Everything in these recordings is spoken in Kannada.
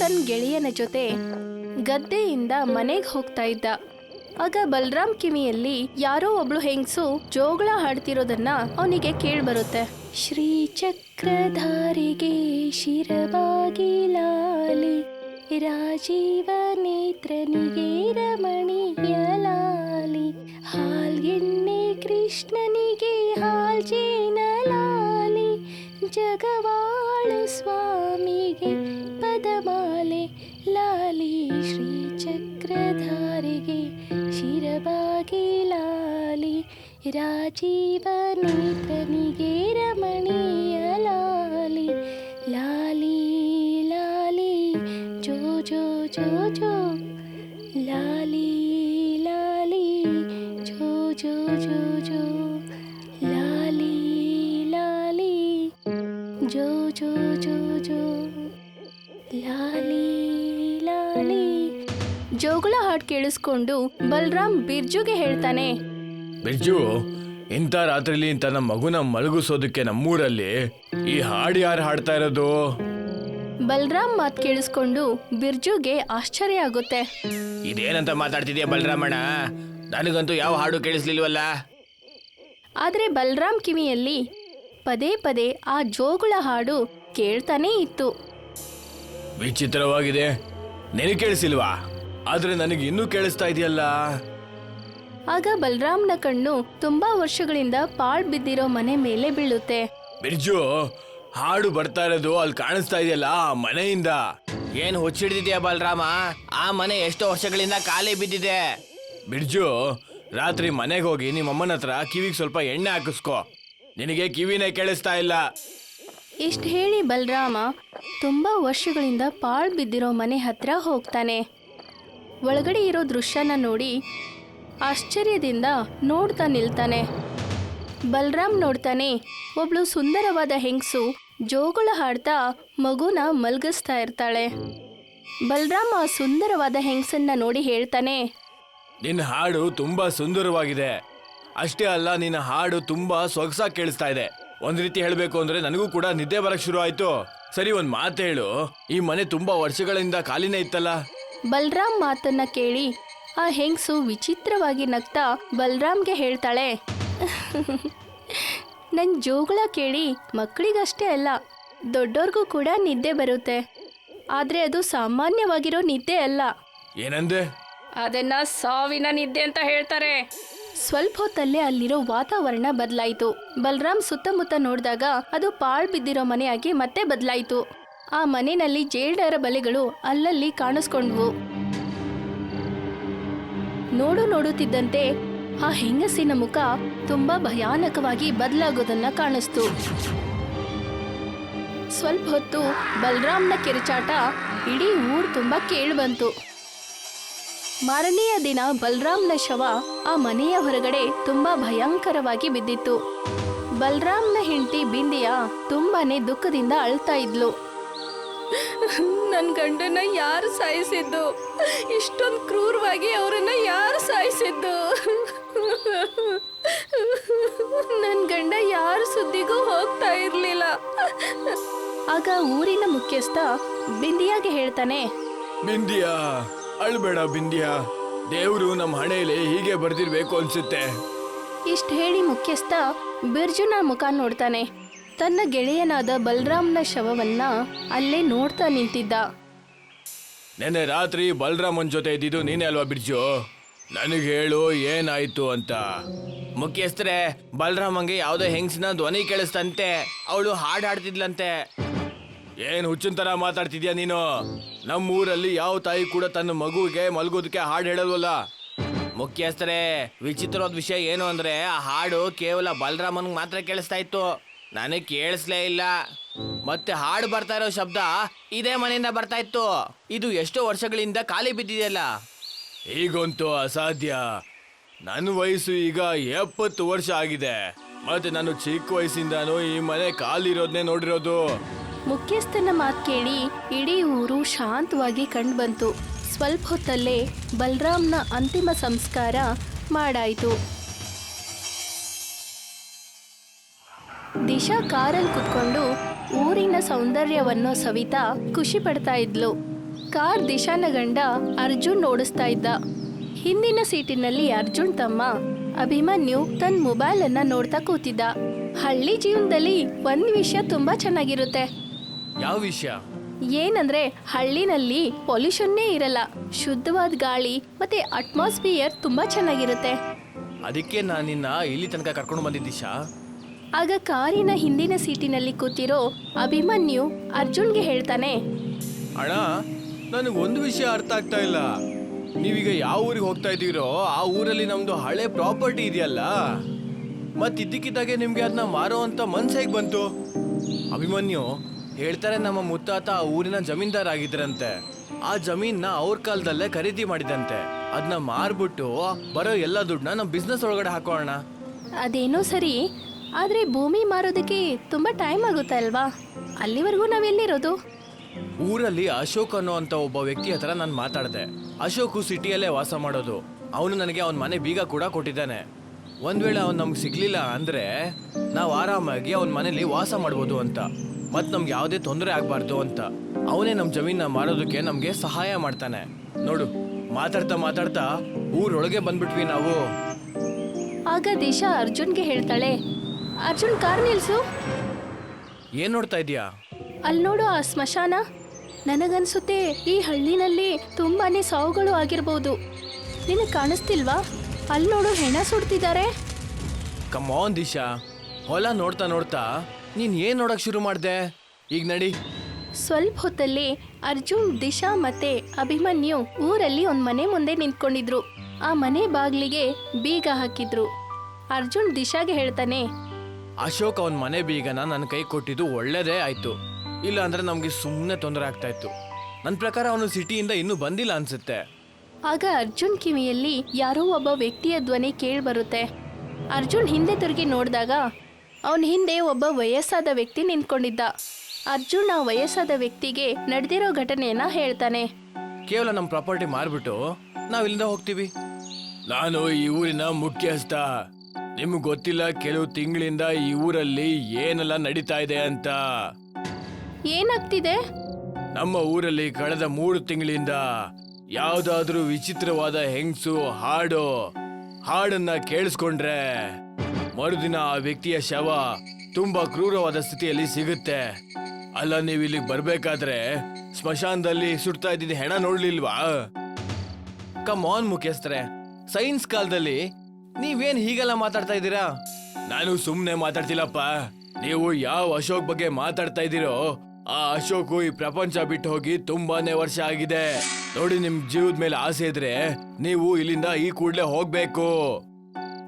ತನ್ನ ಗೆಳೆಯನ ಜೊತೆ ಗದ್ದೆಯಿಂದ ಮನೆಗೆ ಹೋಗ್ತಾ ಇದ್ದ. ಆಗ ಬಲರಾಮ್ ಕಿವಿಯಲ್ಲಿ ಯಾರೋ ಒಬ್ಳು ಹೆಂಗಸು ಜೋಗಳ ಹಾಡ್ತಿರೋದನ್ನ ಅವನಿಗೆ ಕೇಳ್ಬರುತ್ತೆ. ಶ್ರೀ ಚಕ್ರಧಾರಿಗೆ ಶಿರಬಾಗಿಲಾಲಿ, ರಾಜೀವ ನೇತ್ರನಿಗೆ ರಮಣೀಯ ಲಾಲಿ, ಹಾಲ್ಗೆಣ್ಣೆ ಕೃಷ್ಣನಿಗೆ ಹಾಲ್ಜೇನ ಲಾಲಿ, ಜಗವಾಳು ಸ್ವಾಮಿಗೆ ಪದಮಾಲೆ ಲಾಲಿ, ಶ್ರೀ ಚಕ್ರಧಾರಿಗೆ ಶಿರಬಾಗಿಲಾಲಿ, ರಾಜೀವ ನೇತ್ರನಿಗೆ ರಮಣೀಯ ಲಾಲಿ, ಲಾಲಿ ಲಾಲಿ ಜೋ ಜೋ ಜೋ ಜೋ, ಲಾಲಿ ಲಾಲಿ ಜೋ ಜೋ ಜೋ ಜೋ, ಲಾಲಿ ಲಾಲಿ ಜೋ ಜೋ ಜೋ ಜೋ, ಲಾಲಿ ಲಾಲಿ. ಜೋಗುಳ ಹಾಡು ಕೇಳಿಸ್ಕೊಂಡು ಬಲರಾಮ್ ಬಿರ್ಜುಗೆ ಹೇಳ್ತಾನೆ, ಬಿರ್ಜು, ಇಂಥ ರಾತ್ರಿಲಿ ತನ್ನ ಮಗುನ ಮಲಗಿಸೋದಕ್ಕೆ ನಮ್ಮೂರಲ್ಲಿ ಈ ಹಾಡು ಯಾರು ಹಾಡ್ತಾ ಇರೋದು? ಬಲರಾಮ್ ಮಾತು ಕೇಳಿಸ್ಕೊಂಡು ಬಿರ್ಜುಗೆ ಆಶ್ಚರ್ಯ ಆಗುತ್ತೆ. ಇದೇನಂತ ಮಾತಾಡ್ತಿದ್ಯಾ ಬಲರಾಮಣ್ಣ? ನನಗಂತೂ ಯಾವ ಹಾಡು ಕೇಳಿಸ್ಲಿಲ್ವಲ್ಲ. ಆದ್ರೆ ಬಲರಾಮ್ ಕಿವಿಯಲ್ಲಿ ಪದೇ ಪದೇ ಆ ಜೋಗುಳ ಹಾಡು ಕೇಳ್ತಾನೇ ಇತ್ತು. ವಿಚಿತ್ರವಾಗಿದೆ, ನಿನಗೆ ಕೇಳಿಸಿಲ್ವಾ? ಆದ್ರೆ ನನಗೆ ಇನ್ನೂ ಕೇಳಿಸ್ತಾ ಇದೆಯಲ್ಲ. ಆಗ ಬಲರಾಮ್ನ ಕಣ್ಣು ತುಂಬಾ ವರ್ಷಗಳಿಂದ ಪಾಳ್ ಬಿದ್ದಿರೋ ಮನೆ ಮೇಲೆ ಬೀಳುತ್ತೆ. ಬಿರ್ಜು, ಹಾಡು ಬರ್ತಾ ಇರೋದು ಅಲ್ಲಿ ಕಾಣಿಸ್ತಾ ಇದೆಯಲ್ಲ, ಆ ಮನೆಯಿಂದ. ಏನ್ ಹುಚ್ಚಿಡ್ದಿದ್ಯಾ ಬಲರಾಮ? ಆ ಮನೆ ಎಷ್ಟೋ ವರ್ಷಗಳಿಂದ ಖಾಲಿ ಬಿದ್ದಿದೆ. ಬಿರ್ಜು, ರಾತ್ರಿ ಮನೆಗೆ ಹೋಗಿ ನಿಮ್ಮಮ್ಮನ ಹತ್ರ ಕಿವಿಗೆ ಸ್ವಲ್ಪ ಎಣ್ಣೆ ಹಾಕಿಸ್ಕೊ. ನಿನಗೆ ಕಿವಿನೇ ಕೇಳಿಸ್ತಾ ಇಲ್ಲ. ಇಷ್ಟು ಹೇಳಿ ಬಲರಾಮ ತುಂಬಾ ವರ್ಷಗಳಿಂದ ಪಾಳ್ ಬಿದ್ದಿರೋ ಮನೆ ಹತ್ರ ಹೋಗ್ತಾನೆ. ಒಳಗಡೆ ಇರೋ ದೃಶ್ಯನ ನೋಡಿ ಆಶ್ಚರ್ಯದಿಂದ ನೋಡ್ತಾ ನಿಲ್ತಾನೆ. ಬಲರಾಮ್ ನೋಡ್ತಾನೆ, ಒಬ್ಳು ಸುಂದರವಾದ ಹೆಂಗಸು ಜೋಗುಳ ಹಾಡ್ತಾ ಮಗುನ ಮಲಗಿಸ್ತಾ ಇರ್ತಾಳೆ. ಬಲರಾಮ್ ಆ ಸುಂದರವಾದ ಹೆಂಗಸನ್ನ ನೋಡಿ ಹೇಳ್ತಾನೆ, ನಿನ್ನ ಹಾಡು ತುಂಬಾ ಸುಂದರವಾಗಿದೆ. ಅಷ್ಟೇ ಅಲ್ಲ, ನಿನ್ನ ಹಾಡು ತುಂಬಾ ಸೊಗಸಾಗಿ ಕೇಳಿಸ್ತಾ ಇದೆ. ಒಂದ್ ರೀತಿ ಹೇಳ್ಬೇಕು ಅಂದ್ರೆ ನನಗೂ ಕೂಡ ನಿದ್ದೆ ಬರಕ್ ಶುರು ಆಯ್ತು. ಸರಿ, ಒಂದ್ ಮಾತು ಹೇಳು, ಈ ಮನೆ ತುಂಬಾ ವರ್ಷಗಳಿಂದ ಖಾಲಿನೇ ಇತ್ತಲ್ಲ? ಬಲರಾಮ್ ಮಾತನ್ನ ಕೇಳಿ ಆ ಹೆಂಗಸು ವಿಚಿತ್ರವಾಗಿ ನಗ್ತಾ ಬಲರಾಮ್ಗೆ ಹೇಳ್ತಾಳೆ, ನನ್ ಜೋಗುಳ ಕೇಳಿ ಮಕ್ಕಳಿಗಷ್ಟೇ ಅಲ್ಲ, ದೊಡ್ಡೋರ್ಗೂ ಕೂಡ ನಿದ್ದೆ ಬರುತ್ತೆ. ಆದ್ರೆ ಅದು ಸಾಮಾನ್ಯವಾಗಿರೋ ನಿದ್ದೆ ಅಲ್ಲ. ಏನಂದೆ? ಅದನ್ನ ಸಾವಿನ ನಿದ್ದೆ ಅಂತ ಹೇಳ್ತಾರೆ. ಸ್ವಲ್ಪ ಹೊತ್ತಲ್ಲೇ ಅಲ್ಲಿರೋ ವಾತಾವರಣ ಬದಲಾಯಿತು. ಬಲರಾಮ್ ಸುತ್ತಮುತ್ತ ನೋಡಿದಾಗ ಅದು ಪಾಳ್ ಬಿದ್ದಿರೋ ಮನೆಯಾಗಿ ಮತ್ತೆ ಬದಲಾಯಿತು. ಆ ಮನೆಯಲ್ಲಿ ಜೇಡರ ಬಲೆಗಳು ಅಲ್ಲಲ್ಲಿ ಕಾಣಿಸ್ಕೊಂಡ್ವು. ನೋಡುತ್ತಿದ್ದಂತೆ ಆ ಹೆಂಗಸಿನ ಮುಖ ತುಂಬಾ ಭಯಾನಕವಾಗಿ ಬದಲಾಗೋದನ್ನ ಕಾಣಿಸ್ತು. ಸ್ವಲ್ಪ ಹೊತ್ತು ಬಲರಾಮ್ನ ಕಿರುಚಾಟ ಇಡೀ ಊರು ತುಂಬಾ ಕೇಳಿಬಂತು. ಮಾರನೆಯ ದಿನ ಬಲರಾಮ್ನ ಶವ ಆ ಮನೆಯ ಹೊರಗಡೆ ತುಂಬಾ ಭಯಂಕರವಾಗಿ ಬಿದ್ದಿತ್ತು. ಬಲರಾಮ್ನ ಹೆಂಡತಿ ಬಿಂದಿಯ ತುಂಬಾನೇ ದುಃಖದಿಂದ ಅಳ್ತಾ ಇದ್ಲು. ನನ್ ಗಂಡನ ಯಾರು ಸಾಯಿಸಿದ್ದು? ಇಷ್ಟೊಂದು ಕ್ರೂರವಾಗಿ ಅವರನ್ನ ಯಾರು ಸಾಯಿಸಿದ್ದು? ನನ್ ಗಂಡ ಯಾರ ಸುದ್ದಿಗೂ ಹೋಗ್ತಾ ಇರ್ಲಿಲ್ಲ. ಆಗ ಊರಿನ ಮುಖ್ಯಸ್ಥ ಬಿಂದಿಯಾಗೆ ಹೇಳ್ತಾನೆ, ಬಿಂದಿಯಾ, ಅಳ್ಬೇಡ ಬಿಂದಿಯಾ, ದೇವ್ರು ನಮ್ಮ ಹಣೆಯಲ್ಲಿ ಹೀಗೆ ಬರ್ದಿರ್ಬೇಕು ಅನ್ಸುತ್ತೆ. ಇಷ್ಟು ಹೇಳಿ ಮುಖ್ಯಸ್ಥ ಬಿರ್ಜುನ ಮುಖ ನೋಡ್ತಾನೆ. ತನ್ನ ಗೆಳೆಯನಾದ ಬಲರಾಮ್ನ ಶವವನ್ನ ಅಲ್ಲೇ ನೋಡ್ತಾ ನಿಂತಿದ್ದ. ನೆನ್ನೆ ರಾತ್ರಿ ಬಲರಾಮನ್ ಜೊತೆ ಇದ್ದಿದ್ದು ನೀನೇ ಅಲ್ವಾ ಬಿರ್ಜು? ನನಗೆ ಹೇಳು, ಏನಾಯ್ತು ಅಂತ. ಮುಖ್ಯಸ್ಥರೇ, ಬಲರಾಮಂಗೆ ಯಾವುದೋ ಹೆಂಗಸಿನ ಧ್ವನಿ ಕೇಳಿಸ್ತಂತೆ. ಅವಳು ಹಾಡು ಹಾಡ್ತಿದ್ಲಂತೆ. ಏನ್ ಹುಚ್ಚಿನ ತರ ಮಾತಾಡ್ತಿದ್ಯಾ ನೀನು? ನಮ್ಮೂರಲ್ಲಿ ಯಾವ ತಾಯಿ ಕೂಡ ತನ್ನ ಮಗುವಿಗೆ ಮಲಗೋದಕ್ಕೆ ಹಾಡು ಹೇಳಲ್ವಲ್ಲ. ಮುಖ್ಯಸ್ಥರೇ, ವಿಚಿತ್ರವಾದ ವಿಷಯ ಏನು ಅಂದ್ರೆ ಆ ಹಾಡು ಕೇವಲ ಬಲರಾಮನ್ಗೆ ಮಾತ್ರ ಕೇಳಿಸ್ತಾ ಇತ್ತು, ನನಗೆ ಕೇಳಿಸ್ಲೇ ಇಲ್ಲ. ಮತ್ತೆ ಹಾಡು ಬರ್ತಾ ಇರೋ ಶಬ್ದ ಇದೇ ಮನೆಯಿಂದ ಬರ್ತಾ ಇತ್ತು. ಇದು ಎಷ್ಟೋ ವರ್ಷಗಳಿಂದ ಖಾಲಿ ಬಿದ್ದಿದೆಯಲ್ಲ. ಈಗಂತೂ ಅಸಾಧ್ಯ. ನನ್ನ ವಯಸ್ಸು ಈಗ 70 ವರ್ಷ ಆಗಿದೆ. ಮತ್ತೆ ನಾನು ಚಿಕ್ಕ ವಯಸ್ಸಿಂದಾನು ಈ ಮನೆ ಖಾಲಿರೋದನ್ನೇ ನೋಡಿರೋದು. ಮುಖ್ಯಸ್ಥನ ಮಾತು ಕೇಳಿ ಇಡೀ ಊರು ಶಾಂತವಾಗಿ ಕಂಡುಬಂತು. ಸ್ವಲ್ಪ ಹೊತ್ತಲ್ಲೇ ಬಲರಾಮ್ನ ಅಂತಿಮ ಸಂಸ್ಕಾರ ಮಾಡಾಯಿತು. ದಿಶಾ ಕಾರಲ್ಲಿ ಕುತ್ಕೊಂಡು ಊರಿನ ಸೌಂದರ್ಯವನ್ನು ಸವಿತಾ ಖುಷಿ ಪಡ್ತಾ ಇದ್ಲು. ಕಾರ್ ದಿಶಾನ ಗಂಡ ಅರ್ಜುನ್ ಓಡಿಸ್ತಾ ಇದ್ದ. ಹಿಂದಿನ ಸೀಟಿನಲ್ಲಿ ಅರ್ಜುನ್ ತಮ್ಮ ಅಭಿಮನ್ಯು ತನ್ನ ಮೊಬೈಲ್ ಅನ್ನ ನೋಡ್ತಾ ಕೂತಿದ್ದ. ಹಳ್ಳಿ ಜೀವನದಲ್ಲಿ ಒಂದ್ ವಿಷಯ ತುಂಬಾ ಚೆನ್ನಾಗಿರುತ್ತೆ. ಯಾವ ವಿಷಯ? ಏನಂದ್ರೆ ಹಳ್ಳಿನಲ್ಲಿ ಪೊಲ್ಯೂಷನ್ನೇ ಇರಲ್ಲ, ಶುದ್ಧವಾದ ಗಾಳಿ ಮತ್ತೆ ಅಟ್ಮಾಸ್ಫಿಯರ್ ತುಂಬಾ ಚೆನ್ನಾಗಿರುತ್ತೆ. ಅದಕ್ಕೆ ನಾನು ನಿನ್ನ ಇಲ್ಲಿ ತನಕ ಕರ್ಕೊಂಡು ಬಂದಿದ್ದೀಶಾ. ಆಗ ಕಾರಿನ ಹಿಂದಿನ ಸೀಟಿನಲ್ಲಿ ಕೂತಿರೋ ಅಭಿಮನ್ಯು ಅರ್ಜುನ್ಗೆ ಹೇಳ್ತಾನೆ, ಅಣ್ಣ, ನನಗೆ ಒಂದು ವಿಷಯ ಅರ್ಥ ಆಗ್ತಾ ಇಲ್ಲ. ನೀವೀಗ ಯಾವ ಊರಿಗೆ ಹೋಗ್ತಾ ಇದ್ದೀರೋ ಆ ಊರಲ್ಲಿ ನಮ್ದು ಹಳೆ ಪ್ರಾಪರ್ಟಿ ಇದೆಯಲ್ಲ, ಮತ್ತಿದ್ದಕ್ಕಿದ್ದಾಗೆ ನಿಮ್ಗೆ ಅದನ್ನ ಮಾರೋ ಅಂತ ಮನ್ಸು ಹೇಗೆ ಬಂತು? ಅಭಿಮನ್ಯು ಹೇಳ್ತಾರೆ, ನಮ್ಮ ಮುತ್ತಾತ ಆ ಊರಿನ ಜಮೀನ್ದಾರ್ ಆಗಿದ್ರಂತೆ. ಆ ಜಮೀನ್ನ ಅವ್ರ ಕಾಲದಲ್ಲೇ ಖರೀದಿ ಮಾಡಿದಂತೆ. ಅದನ್ನ ಮಾರ್ಬಿಟ್ಟು ಬರೋ ಎಲ್ಲ ದುಡ್ಡನ್ನ ನಮ್ಮ ಬಿಸ್ನೆಸ್ ಒಳಗಡೆ ಹಾಕೋಣ. ಅದೇನೋ ಸರಿ, ಆದ್ರೆ ಭೂಮಿ ಮಾರೋದಕ್ಕೆ ತುಂಬಾ ಟೈಮ್ ಆಗುತ್ತೆ ಅಲ್ವಾ? ಅಲ್ಲಿವರೆಗೂ ನಾವೆಲ್ಲಿರೋದು? ಊರಲ್ಲಿ ಅಶೋಕ್ ಅನ್ನೋ ಅಂತ ಒಬ್ಬ ವ್ಯಕ್ತಿ ಹತ್ರ ನಾನು ಮಾತಾಡಿದೆ. ಅಶೋಕು ಸಿಟಿಯಲ್ಲೇ ವಾಸ ಮಾಡೋದು. ಅವನು ನನಗೆ ಅವನ ಮನೆ ಬೀಗ ಕೂಡ ಕೊಟ್ಟಿದ್ದಾನೆ. ಒಂದ್ ವೇಳೆ ಅವ್ನು ನಮ್ಗೆ ಸಿಗ್ಲಿಲ್ಲ ಅಂದ್ರೆ ನಾವು ಆರಾಮಾಗಿ ಅವನ ಮನೇಲಿ ವಾಸ ಮಾಡ್ಬೋದು ಅಂತ, ಮತ್ ನಮ್ಗೆ ಯಾವುದೇ ತೊಂದರೆ ಆಗ್ಬಾರ್ದು ಅಂತ. ಅವನೇ ನಮ್ಮ ಜಮೀನ ಮಾರೋದಕ್ಕೆ ನಮ್ಗೆ ಸಹಾಯ ಮಾಡ್ತಾನೆ. ನೋಡು, ಮಾತಾಡ್ತಾ ಮಾತಾಡ್ತಾ ಊರೊಳಗೆ ಬಂದ್ಬಿಟ್ವಿ ನಾವು. ಆಗ ದಿಶಾ ಅರ್ಜುನ್ಗೆ ಹೇಳ್ತಾಳೆ, ಅರ್ಜುನ್ ಕಾರ್ ನಿಲ್ಸು. ಏನ್ ನೋಡ್ತಾ ಇದೀಯಾ? ಅಲ್ಲಿ ನೋಡು ಆ ಸ್ಮಶಾನ. ನನಗನ್ಸುತ್ತೆ ಈ ಹಳ್ಳಿನಲ್ಲಿ ತುಂಬಾನೇ ಸಾವುಗಳು ಆಗಿರ್ಬೋದು. ನಿನಗೆ ಕಾಣಿಸ್ತಿಲ್ವಾ? ಅಲ್ಲಿ ನೋಡು, ಹೆಣ ಸುಡ್ತಿದ್ದಾರೆ. ಕಮಾನ್ ದಿಶಾ, ಹೊಲ ನೋಡ್ತಾ ನೋಡ್ತಾ ನೀನ್ ಏನ್ ನೋಡಕ್ ಶುರು ಮಾಡ್ದೆ? ಈಗ ನಡಿ. ಸ್ವಲ್ಪ ಹೊತ್ತಲ್ಲಿ ಅರ್ಜುನ್, ದಿಶಾ ಮತ್ತೆ ಅಭಿಮನ್ಯು ಊರಲ್ಲಿ ಒಂದ್ ಮನೆ ಮುಂದೆ ನಿಂತ್ಕೊಂಡಿದ್ರು. ಆ ಮನೆ ಬಾಗ್ಲಿಗೆ ಬೀಗ ಹಾಕಿದ್ರು. ಅರ್ಜುನ್ ದಿಶಾಗೆ ಹೇಳ್ತಾನೆ, ಅಶೋಕ್ ಅವನ ಮನೆ ಬೀಗನ ನನ್ನ ಕೈ ಕೊಟ್ಟಿದ್ದು ಒಳ್ಳೇದೇ ಆಯ್ತು. ಇಲ್ಲ ಅಂದ್ರೆ ನಮ್ಗೆ ಸುಮ್ಮನೆ ತೊಂದರೆ ಆಗ್ತಾ ಇತ್ತು. ನನ್ನ ಪ್ರಕಾರ ಅವನು ಸಿಟಿಯಿಂದ ಇನ್ನೂ ಬಂದಿಲ್ಲ ಅನ್ಸುತ್ತೆ. ಆಗ ಅರ್ಜುನ್ ಕಿವಿಯಲ್ಲಿ ಯಾರೋ ಒಬ್ಬ ವ್ಯಕ್ತಿಯ ಧ್ವನಿ ಕೇಳ್ಬರುತ್ತೆ. ಅರ್ಜುನ್ ಹಿಂದೆ ತಿರುಗಿ ನೋಡಿದಾಗ ಅವನ ಹಿಂದೆ ಒಬ್ಬ ವಯಸ್ಸಾದ ವ್ಯಕ್ತಿ ನಿಂತ್ಕೊಂಡಿದ್ದ. ಅರ್ಜುನ್ ಆ ವಯಸ್ಸಾದ ವ್ಯಕ್ತಿಗೆ ನಡೆದಿರೋ ಘಟನೆಯನ್ನ ಹೇಳ್ತಾನೆ. ಕೇವಲ ನಮ್ಮ ಪ್ರಾಪರ್ಟಿ ಮಾರ್ಬಿಟ್ಟು ನಾವ್ ಇಲ್ಲಿಂದ ಹೋಗ್ತೀವಿ. ನಾನು ಈ ಊರಿನ ಮುಖ್ಯಸ್ಥ. ನಿಮ್ಗೆ ಗೊತ್ತಿಲ್ಲ, ಕೆಲವು ತಿಂಗಳಿಂದ ಈ ಊರಲ್ಲಿ ಏನೆಲ್ಲ ನಡೀತಾ ಇದೆ ಅಂತ. ಏನಾಗ್ತಿದೆ? ನಮ್ಮ ಊರಲ್ಲಿ ಕಳೆದ 3 ತಿಂಗಳಿಂದ ಯಾವ್ದಾದ್ರೂ ವಿಚಿತ್ರವಾದ ಹೆಂಗ್ಸು ಹಾಡನ್ನ ಕೇಳಿಸ್ಕೊಂಡ್ರೆ ಮರುದಿನ ಆ ವ್ಯಕ್ತಿಯ ಶವ ತುಂಬಾ ಕ್ರೂರವಾದ ಸ್ಥಿತಿಯಲ್ಲಿ ಸಿಗುತ್ತೆ. ಅಲ್ಲ, ನೀವು ಇಲ್ಲಿಗೆ ಬರ್ಬೇಕಾದ್ರೆ ಸ್ಮಶಾನದಲ್ಲಿ ಸುಡ್ತಾ ಇದ್ದಿದ್ದ ಹೆಣ ನೋಡ್ಲಿಲ್ವಾ? ಕಮಾನ್ ಮುಖ್ಯಸ್ಥರೇ, ಸೈನ್ಸ್ ಕಾಲದಲ್ಲಿ ನೀವೇನ್ ಹೀಗೆಲ್ಲ ಮಾತಾಡ್ತಾ ಇದ್ದೀರಾ? ನಾನು ಸುಮ್ನೆ ಮಾತಾಡ್ತಿಲ್ಲಪ್ಪ. ನೀವು ಯಾವ ಅಶೋಕ್ ಬಗ್ಗೆ ಮಾತಾಡ್ತಾ ಇದ್ದೀರೋ ಆ ಅಶೋಕು ಈ ಪ್ರಪಂಚ ಬಿಟ್ಟು ಹೋಗಿ ತುಂಬಾನೇ ವರ್ಷ ಆಗಿದೆ. ನೋಡಿ, ನಿಮ್ ಜೀವದ ಮೇಲೆ ಆಸೆ ಇದ್ರೆ ನೀವು ಇಲ್ಲಿಂದ ಈ ಕೂಡ್ಲೆ ಹೋಗ್ಬೇಕು.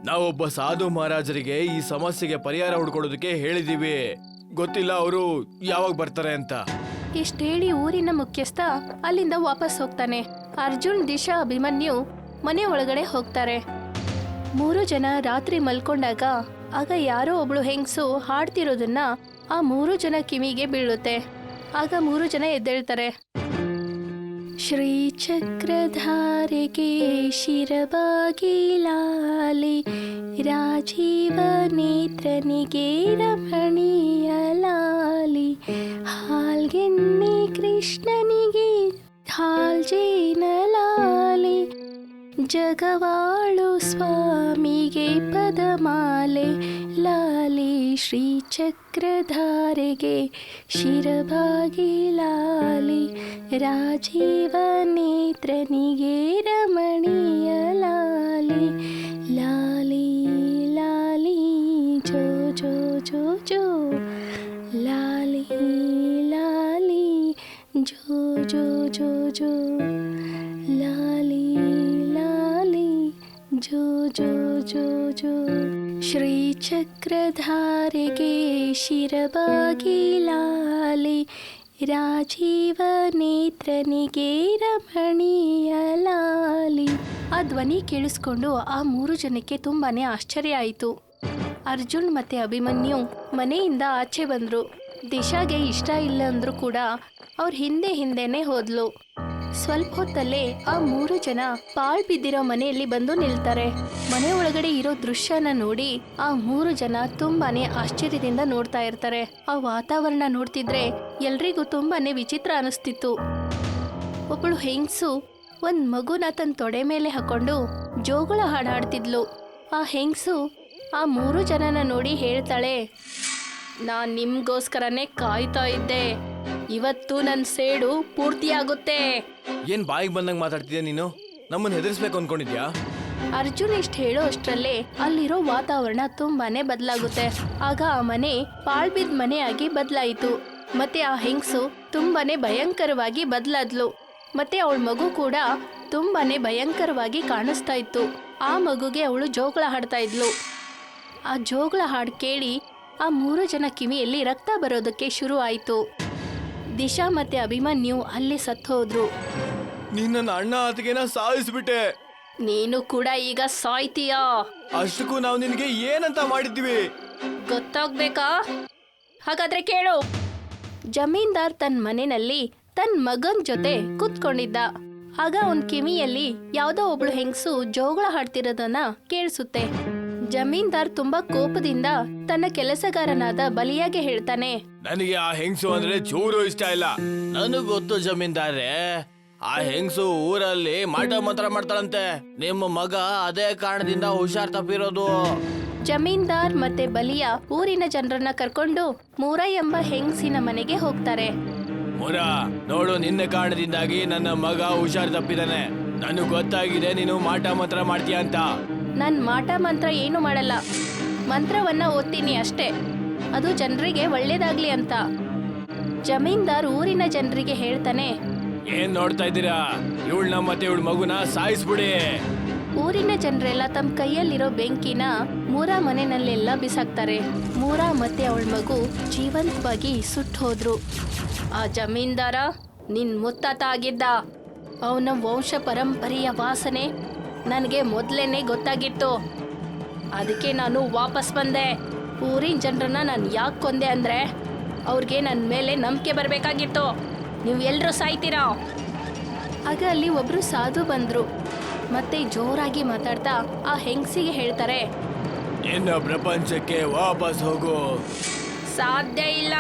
ನಾವೊಬ್ಬ ಸಾಧು ಮಹಾರಾಜರಿಗೆ ಈ ಸಮಸ್ಯೆಗೆ ಪರಿಹಾರ ಹುಡ್ಕೊಡೋದಕ್ಕೆ ಹೇಳಿದೀವಿ. ಗೊತ್ತಿಲ್ಲ ಅವರು ಯಾವಾಗ ಬರ್ತಾರೆ ಅಂತ. ಇಷ್ಟ ಹೇಳಿ ಊರಿನ ಮುಖ್ಯಸ್ಥ ಅಲ್ಲಿಂದ ವಾಪಸ್ ಹೋಗ್ತಾನೆ. ಅರ್ಜುನ್, ದಿಶಾ, ಅಭಿಮನ್ಯು ಮನೆ ಒಳಗಡೆ ಹೋಗ್ತಾರೆ. 3 ಜನ ರಾತ್ರಿ ಮಲ್ಕೊಂಡಾಗ ಆಗ ಯಾರೋ ಒಬ್ಳು ಹೆಂಗಸು ಹಾಡ್ತಿರೋದನ್ನ ಆ 3 ಜನ ಕಿವಿಗೆ ಬೀಳುತ್ತೆ. ಆಗ 3 ಜನ ಎದ್ದೇಳ್ತಾರೆ. ಶ್ರೀ ಚಕ್ರಧಾರೆಗೆ ಶಿರಬಾಗಿಲಾಲಿ, ರಾಜೀವ ನೇತ್ರನಿಗೆ ರಮಣೀಯ ಲಾಲಿ, ಹಾಲ್ಗೆನ್ನೆ ಕೃಷ್ಣನಿಗೆ ಹಾಲ್ಜೇನ ಲಾಲಿ, ಜಗವಾಳು ಸ್ವಾಮಿಗೆ ಪದಮಾಲೆ ಲಾಲಿ, ಶ್ರೀ ಚಕ್ರಧಾರೆಗೆ ಶಿರಬಾಗಿಲಾಲಿ, ರಾಜೀವ ನೇತ್ರನಿಗೆ ರಮಣೀಯ ಲಾಲಿ, ಲಾಲಿ ಲಾಲಿ ಜೋ ಜೋ ಜೋ ಜೋ, ಲಾಲಿ ಲಾಲಿ ಜೋ ಜೋ ಜೋ ಜೋ, ಲಾಲಿ ಲಾಲಿ ಜೋ ಜೋ ಜೋ ಜೋ, ಶ್ರೀ ಚಕ್ರಧಾರೆಗೆ ಶಿರಬಾಗಿಲಾಲಿ, ರಾಜೀವ ನೇತ್ರನಿಗೆ ರಮಣೀಯ ಲಾಲಿ. ಆ ಧ್ವನಿ ಕೇಳಿಸ್ಕೊಂಡು ಆ 3 ಜನಕ್ಕೆ ತುಂಬಾನೇ ಆಶ್ಚರ್ಯ ಆಯಿತು. ಅರ್ಜುನ್ ಮತ್ತೆ ಅಭಿಮನ್ಯು ಮನೆಯಿಂದ ಆಚೆ ಬಂದ್ರು. ದಿಶಾಗೆ ಇಷ್ಟ ಇಲ್ಲ ಅಂದ್ರೂ ಕೂಡ ಅವ್ರ ಹಿಂದೆನೇ ಹೋದ್ಲು. ಸ್ವಲ್ಪ ಹೊತ್ತಲ್ಲೇ ಆ 3 ಜನ ಪಾಳ್ ಬಿದ್ದಿರೋ ಮನೆಯಲ್ಲಿ ಬಂದು ನಿಲ್ತಾರೆ. ಮನೆ ಒಳಗಡೆ ಇರೋ ದೃಶ್ಯನ ನೋಡಿ ಆ 3 ಜನ ತುಂಬಾನೇ ಆಶ್ಚರ್ಯದಿಂದ ನೋಡ್ತಾ ಇರ್ತಾರೆ. ಆ ವಾತಾವರಣ ನೋಡ್ತಿದ್ರೆ ಎಲ್ರಿಗೂ ತುಂಬಾನೇ ವಿಚಿತ್ರ ಅನಿಸ್ತಿತ್ತು. ಒಬ್ಬಳು ಹೆಂಗಸು ಒಂದ್ ಮಗುನ ತನ್ನ ತೊಡೆ ಮೇಲೆ ಹಾಕೊಂಡು ಜೋಗುಳ ಹಾಡಾಡ್ತಿದ್ಲು. ಆ ಹೆಂಗಸು ಆ 3 ಜನನ ನೋಡಿ ಹೇಳ್ತಾಳೆ, ನಾನ್ ನಿಮ್ಗೋಸ್ಕರನೇ ಕಾಯ್ತಾ ಇದ್ದೆ. ಇವತ್ತು ನನ್ನ ಸೇಡು ಪೂರ್ತಿಯಾಗುತ್ತೆ. ಏನ್ ಬಾಯಿಗೆ ಬಂದಂಗ್ ಮಾತಾಡ್ತಿದ್ಯಾ ನೀನು? ನಮ್ಮನ್ನ ಹೆದರ್ಸ್ಬೇಕು ಅನ್ಕೊಂಡಿದ್ಯಾ? ಅರ್ಜುನ್ ಇಷ್ಟ ಹೇಳೋ ಅಷ್ಟರಲ್ಲೇ ಅಲ್ಲಿರೋ ವಾತಾವರಣ ತುಂಬಾನೇ ಬದಲಾಗುತ್ತೆ. ಆಗ ಆ ಮನೆ ಪಾಳ್ಬಿದ್ ಮನೆಯಾಗಿ ಬದಲಾಯಿತು. ಮತ್ತೆ ಆ ಹೆಂಗಸು ತುಂಬಾನೇ ಭಯಂಕರವಾಗಿ ಬದಲಾದ್ಲು. ಮತ್ತೆ ಅವಳ ಮಗು ಕೂಡ ತುಂಬಾನೇ ಭಯಂಕರವಾಗಿ ಕಾಣಿಸ್ತಾ ಇತ್ತು. ಆ ಮಗುಗೆ ಅವಳು ಜೋಗಳ ಹಾಡ್ತಾ ಇದ್ಲು. ಆ ಜೋಗಳ ಹಾಡು ಕೇಳಿ ಆ 3 ಜನ ಕಿವಿಯಲ್ಲಿ ರಕ್ತ ಬರೋದಕ್ಕೆ ಶುರು ಆಯಿತು. ದಿಶಾ ಮತ್ತೆ ಅಭಿಮನ್ಯು ಅಲ್ಲಿ ಸತ್ತು ಹೋದ್ರು. ನೀನ್ ನನ್ನ ಅಣ್ಣ ಅತ್ತಿಗೆನ ಸಾಯಿಸ್ಬಿಟ್ಟೆ. ನೀನು ಕೂಡ ಈಗ ಸಾಯ್ತೀಯಾ? ಅಷ್ಟಕ್ಕೂ ನಾವು ನಿನಗೆ ಏನಂತ ಮಾಡಿದ್ವಿ? ಗೊತ್ತಾಗ್ಬೇಕಾ? ಹಾಗಾದ್ರೆ ಕೇಳು. ಜಮೀನ್ದಾರ್ ತನ್ನ ಮನೆಯಲ್ಲಿ ತನ್ನ ಮಗನ್ ಜೊತೆ ಕೂತ್ಕೊಂಡಿದ್ದ. ಆಗ ಅವನ್ ಕಿವಿಯಲ್ಲಿ ಯಾವ್ದೋ ಒಬ್ಳು ಹೆಂಗಸು ಜೋಗಳ ಹಾಡ್ತಿರೋದನ್ನ ಕೇಳಿಸುತ್ತೆ. ಜಮೀನ್ದಾರ್ ತುಂಬಾ ಕೋಪದಿಂದ ತನ್ನ ಕೆಲಸಗಾರನಾದ ಬಲಿಯಾಗೆ ಹೇಳ್ತಾನೆ, ನನಗೆ ಆ ಹೆಂಗಸು ಅಂದ್ರೆ ಚೂರು ಇಷ್ಟ ಇಲ್ಲ. ನನಗ್ ಗೊತ್ತು ಜಮೀನ್ದಾರೆ, ಆ ಹೆಂಗಸು ಊರಲ್ಲಿ ಮಾಟ ಮಂತ್ರ ಮಾಡ್ತಾಳಂತೆ. ನಿಮ್ಮ ಮಗ ಅದೇ ಕಾರಣದಿಂದ ಹುಷಾರ್ ತಪ್ಪಿರೋದು. ಜಮೀನ್ದಾರ್ ಮತ್ತೆ ಬಲಿಯ ಊರಿನ ಜನರನ್ನ ಕರ್ಕೊಂಡು ಮೂರ ಎಂಬ ಹೆಂಗಸಿನ ಮನೆಗೆ ಹೋಗ್ತಾರೆ. ಮುರ, ನೋಡು, ನಿನ್ನ ಕಾರಣದಿಂದಾಗಿ ನನ್ನ ಮಗ ಹುಷಾರ್ ತಪ್ಪಿದಾನೆ. ನನಗ್ ಗೊತ್ತಾಗಿದೆ ನೀನು ಮಾಟ ಮಂತ್ರ ಮಾಡ್ತೀಯ ಅಂತ. ನನ್ ಮಾಟ ಮಂತ್ರ ಏನು ಮಾಡಲ್ಲ, ಮಂತ್ರವನ್ನ ಓದ್ತೀನಿ ಅಷ್ಟೇ, ಅದು ಜನರಿಗೆ ಒಳ್ಳೇದಾಗ್ಲಿ ಅಂತ. ಜಮೀನ್ದಾರ್ ಊರಿನ ಜನರಿಗೆ ಹೇಳ್ತಾನೆ, ಏನ್ ನೋಡ್ತಾ ಇದ್ದೀರಾ? ಇವಳನ್ನ ಮತ್ತೆ ಇವಳ ಮಗುನ ಸಾಯಿಸ್ಬಿಡಿ. ಊರಿನ ಜನರೆಲ್ಲ ತಮ್ಮ ಕೈಯಲ್ಲಿರೋ ಬೆಂಕಿನ ಮೂರಾ ಮನೆಯಲ್ಲೆಲ್ಲ ಬಿಸಾಕ್ತಾರೆ. ಮೂರಾ ಮತ್ತೆ ಅವಳ ಮಗು ಜೀವಂತವಾಗಿ ಸುಟ್ಟು ಹೋದ್ರು. ಆ ಜಮೀನ್ದಾರ ನಿನ್ ಮುತ್ತಾತ ಆಗಿದ್ದ. ಅವನ ವಂಶ ಪರಂಪರೆಯ ವಾಸನೆ ನನಗೆ ಮೊದಲೇನೆ ಗೊತ್ತಾಗಿತ್ತು. ಅದಕ್ಕೆ ನಾನು ವಾಪಸ್ ಬಂದೆ. ಊರಿನ ಜನರನ್ನ ನಾನು ಯಾಕೆ ಕೊಂದೆ ಅಂದ್ರೆ ಅವ್ರಿಗೆ ನನ್ನ ಮೇಲೆ ನಂಬಿಕೆ ಬರಬೇಕಾಗಿತ್ತು. ನೀವು ಎಲ್ಲರೂ ಸಾಯ್ತೀರಾ. ಆಗ ಅಲ್ಲಿ ಒಬ್ರು ಸಾಧು ಬಂದ್ರು. ಮತ್ತೆ ಜೋರಾಗಿ ಮಾತಾಡ್ತಾ ಆ ಹೆಂಗಸಿಗೆ ಹೇಳ್ತಾರೆ, ನಿನ್ನ ಪ್ರಪಂಚಕ್ಕೆ ವಾಪಸ್ ಹೋಗು. ಸಾಧ್ಯ ಇಲ್ಲ.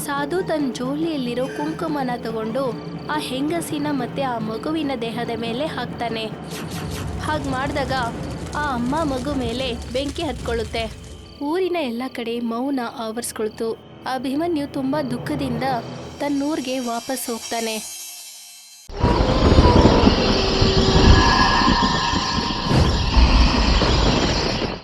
ಸಾಧು ತನ್ನ ಜೋಲಿಯಲ್ಲಿರೋ ಕುಂಕುಮನ ತಗೊಂಡು ಆ ಹೆಂಗಸಿನ ಮತ್ತೆ ಆ ಮಗುವಿನ ದೇಹದ ಮೇಲೆ ಹಾಕ್ತಾನೆ. ಹಾಗೆ ಮಾಡಿದಾಗ ಆ ಅಮ್ಮ ಮಗು ಮೇಲೆ ಬೆಂಕಿ ಹತ್ಕೊಳ್ಳುತ್ತೆ. ಊರಿನ ಎಲ್ಲ ಕಡೆ ಮೌನ ಆವರಿಸ್ಕೊಳ್ತು. ಅಭಿಮನ್ಯು ತುಂಬಾ ದುಃಖದಿಂದ ತನ್ನೂರ್ಗೆ ವಾಪಸ್ ಹೋಗ್ತಾನೆ.